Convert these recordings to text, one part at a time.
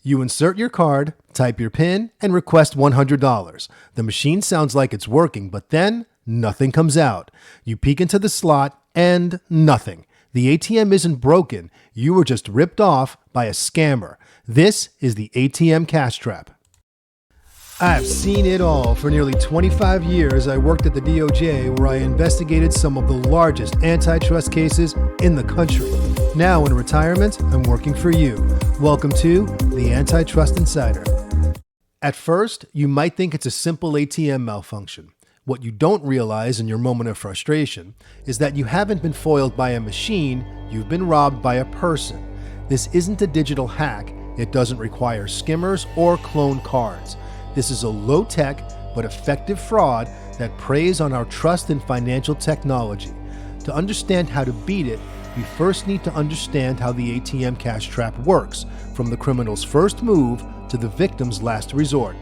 You insert your card, type your PIN, and request $100. The machine sounds like it's working, but then nothing comes out. You peek into the slot, and nothing. The ATM isn't broken. You were just ripped off by a scammer. This is the ATM Cash Trap. I've seen it all. For nearly 25 years, I worked at the DOJ, where I investigated some of the largest antitrust cases in the country. Now in retirement, I'm working for you. Welcome to the Antitrust Insider. At first, you might think it's a simple ATM malfunction. What you don't realize in your moment of frustration is that you haven't been foiled by a machine, you've been robbed by a person. This isn't a digital hack. It doesn't require skimmers or clone cards. This is a low-tech but effective fraud that preys on our trust in financial technology. To understand how to beat it, we first need to understand how the ATM Cash Trap works, from the criminal's first move to the victim's last resort.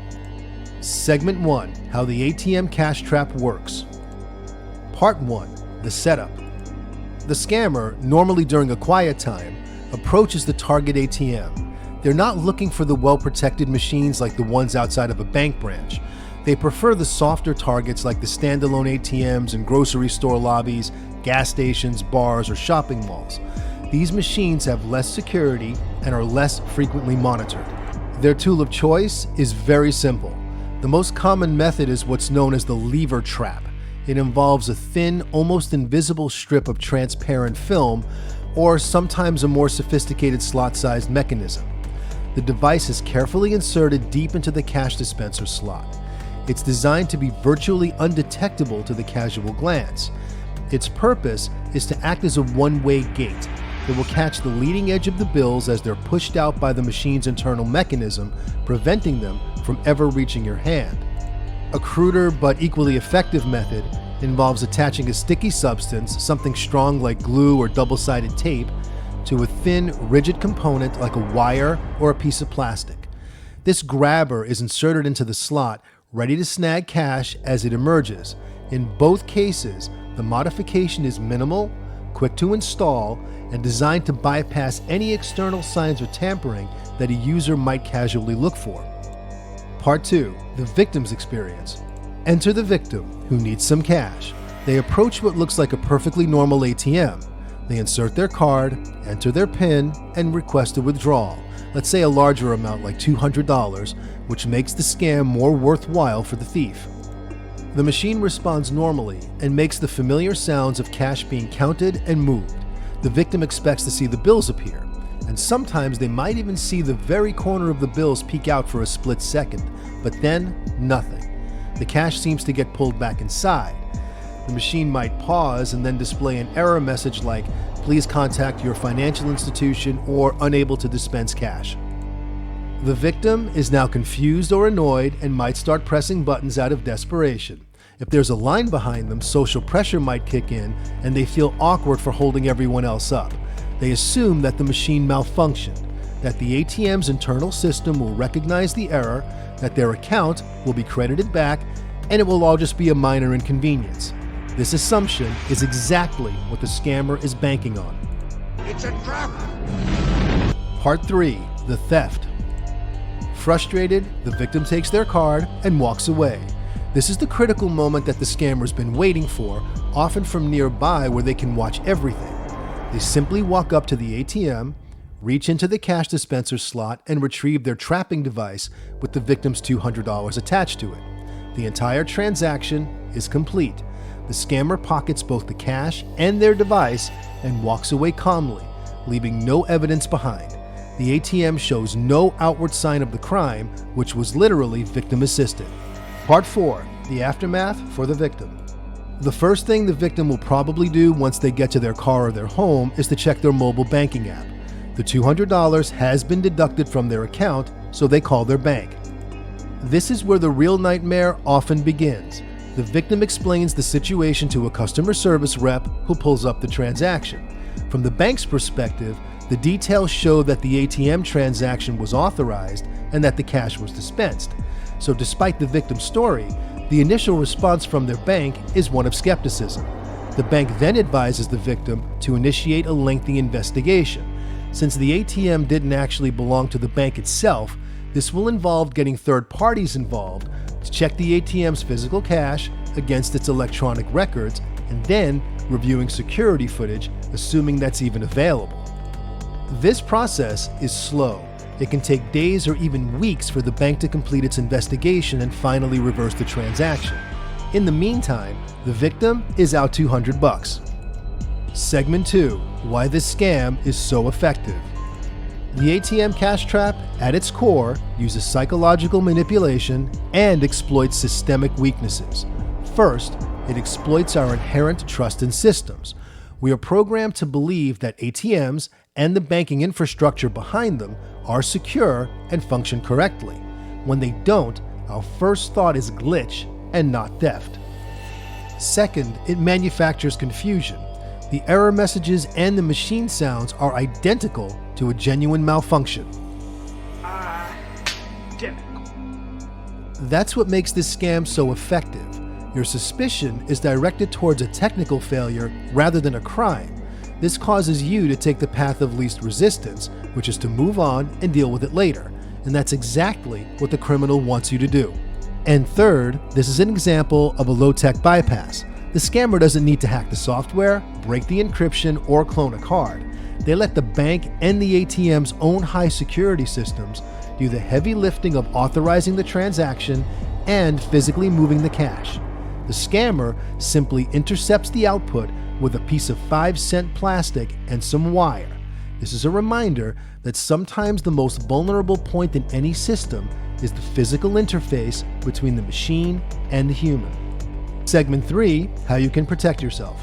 Segment 1. How the ATM Cash Trap works. Part 1. The setup. The scammer, normally during a quiet time, approaches the target ATM. They're not looking for the well-protected machines like the ones outside of a bank branch. They prefer the softer targets like the standalone ATMs in grocery store lobbies, gas stations, bars, or shopping malls. These machines have less security and are less frequently monitored. Their tool of choice is very simple. The most common method is what's known as the lever trap. It involves a thin, almost invisible strip of transparent film, or sometimes a more sophisticated slot-sized mechanism. The device is carefully inserted deep into the cash dispenser slot. It's designed to be virtually undetectable to the casual glance. Its purpose is to act as a one-way gate. It will catch the leading edge of the bills as they're pushed out by the machine's internal mechanism, preventing them from ever reaching your hand. A cruder but equally effective method involves attaching a sticky substance, something strong like glue or double-sided tape, to a thin, rigid component like a wire or a piece of plastic. This grabber is inserted into the slot, ready to snag cash as it emerges. In both cases, the modification is minimal, quick to install, and designed to bypass any external signs of tampering that a user might casually look for. Part 2. The victim's experience. Enter the victim, who needs some cash. They approach what looks like a perfectly normal ATM. They insert their card, enter their PIN, and request a withdrawal. Let's say a larger amount like $200, which makes the scam more worthwhile for the thief. The machine responds normally and makes the familiar sounds of cash being counted and moved. The victim expects to see the bills appear, and sometimes they might even see the very corner of the bills peek out for a split second, but then nothing. The cash seems to get pulled back inside. The machine might pause and then display an error message like, "Please contact your financial institution," or "Unable to dispense cash." The victim is now confused or annoyed and might start pressing buttons out of desperation. If there's a line behind them, social pressure might kick in and they feel awkward for holding everyone else up. They assume that the machine malfunctioned, that the ATM's internal system will recognize the error, that their account will be credited back, and it will all just be a minor inconvenience. This assumption is exactly what the scammer is banking on. It's a trap! Part 3. The theft. Frustrated, the victim takes their card and walks away. This is the critical moment that the scammer's been waiting for, often from nearby where they can watch everything. They simply walk up to the ATM, reach into the cash dispenser slot, and retrieve their trapping device with the victim's $200 attached to it. The entire transaction is complete. The scammer pockets both the cash and their device and walks away calmly, leaving no evidence behind. The ATM shows no outward sign of the crime, which was literally victim-assisted. Part 4. The aftermath for the victim. The first thing the victim will probably do once they get to their car or their home is to check their mobile banking app. The $200 has been deducted from their account, so they call their bank. This is where the real nightmare often begins. The victim explains the situation to a customer service rep who pulls up the transaction. From the bank's perspective, the details show that the ATM transaction was authorized and that the cash was dispensed. So despite the victim's story, the initial response from their bank is one of skepticism. The bank then advises the victim to initiate a lengthy investigation. Since the ATM didn't actually belong to the bank itself, this will involve getting third parties involved to check the ATM's physical cash against its electronic records and then reviewing security footage, assuming that's even available. This process is slow. It can take days or even weeks for the bank to complete its investigation and finally reverse the transaction. In the meantime, the victim is out $200. Segment 2. Why this scam is so effective. The ATM Cash Trap, at its core, uses psychological manipulation and exploits systemic weaknesses. First, it exploits our inherent trust in systems. We are programmed to believe that ATMs and the banking infrastructure behind them are secure and function correctly. When they don't, our first thought is glitch and not theft. Second, it manufactures confusion. The error messages and the machine sounds are identical to a genuine malfunction. That's what makes this scam so effective. Your suspicion is directed towards a technical failure rather than a crime. This causes you to take the path of least resistance, which is to move on and deal with it later. And that's exactly what the criminal wants you to do. And third, this is an example of a low-tech bypass. The scammer doesn't need to hack the software, break the encryption, or clone a card. They let the bank and the ATM's own high security systems do the heavy lifting of authorizing the transaction and physically moving the cash. The scammer simply intercepts the output with a piece of 5-cent plastic and some wire. This is a reminder that sometimes the most vulnerable point in any system is the physical interface between the machine and the human. Segment 3, how you can protect yourself.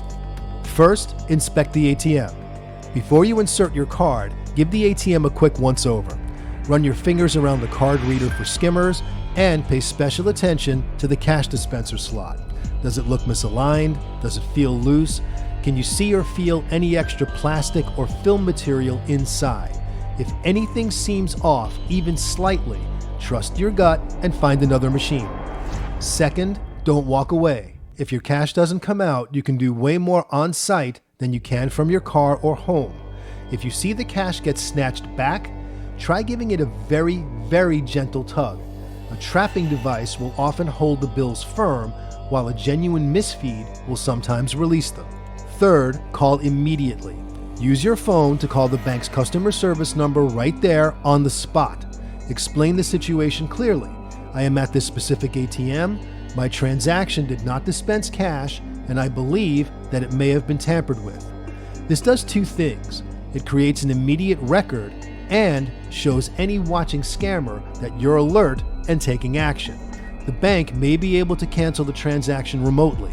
First, inspect the ATM. Before you insert your card, give the ATM a quick once-over. Run your fingers around the card reader for skimmers and pay special attention to the cash dispenser slot. Does it look misaligned? Does it feel loose? Can you see or feel any extra plastic or film material inside? If anything seems off, even slightly, trust your gut and find another machine. Second, don't walk away. If your cash doesn't come out, you can do way more on site than you can from your car or home. If you see the cash get snatched back, try giving it a very, very gentle tug. A trapping device will often hold the bills firm, while a genuine misfeed will sometimes release them. Third, call immediately. Use your phone to call the bank's customer service number right there on the spot. Explain the situation clearly. I am at this specific ATM. My transaction did not dispense cash, and I believe that it may have been tampered with. This does two things. It creates an immediate record and shows any watching scammer that you're alert and taking action. The bank may be able to cancel the transaction remotely.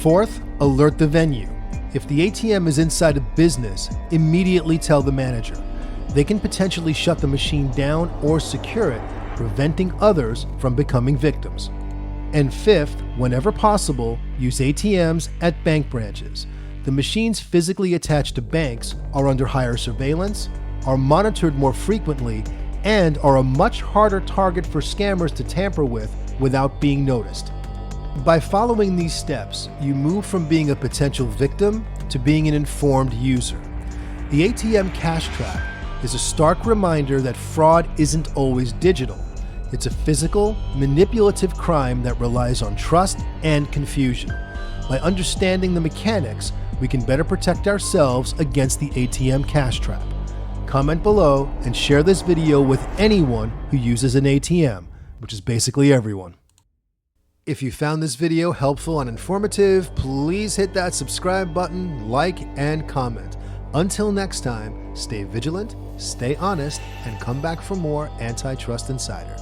Fourth, alert the venue. If the ATM is inside a business, immediately tell the manager. They can potentially shut the machine down or secure it, preventing others from becoming victims. And fifth, whenever possible, use ATMs at bank branches. The machines physically attached to banks are under higher surveillance, are monitored more frequently, and are a much harder target for scammers to tamper with without being noticed. By following these steps, you move from being a potential victim to being an informed user. The ATM Cash Trap is a stark reminder that fraud isn't always digital. It's a physical, manipulative crime that relies on trust and confusion. By understanding the mechanics, we can better protect ourselves against the ATM Cash Trap. Comment below and share this video with anyone who uses an ATM, which is basically everyone. If you found this video helpful and informative, please hit that subscribe button, like, and comment. Until next time, stay vigilant, stay honest, and come back for more Antitrust Insider.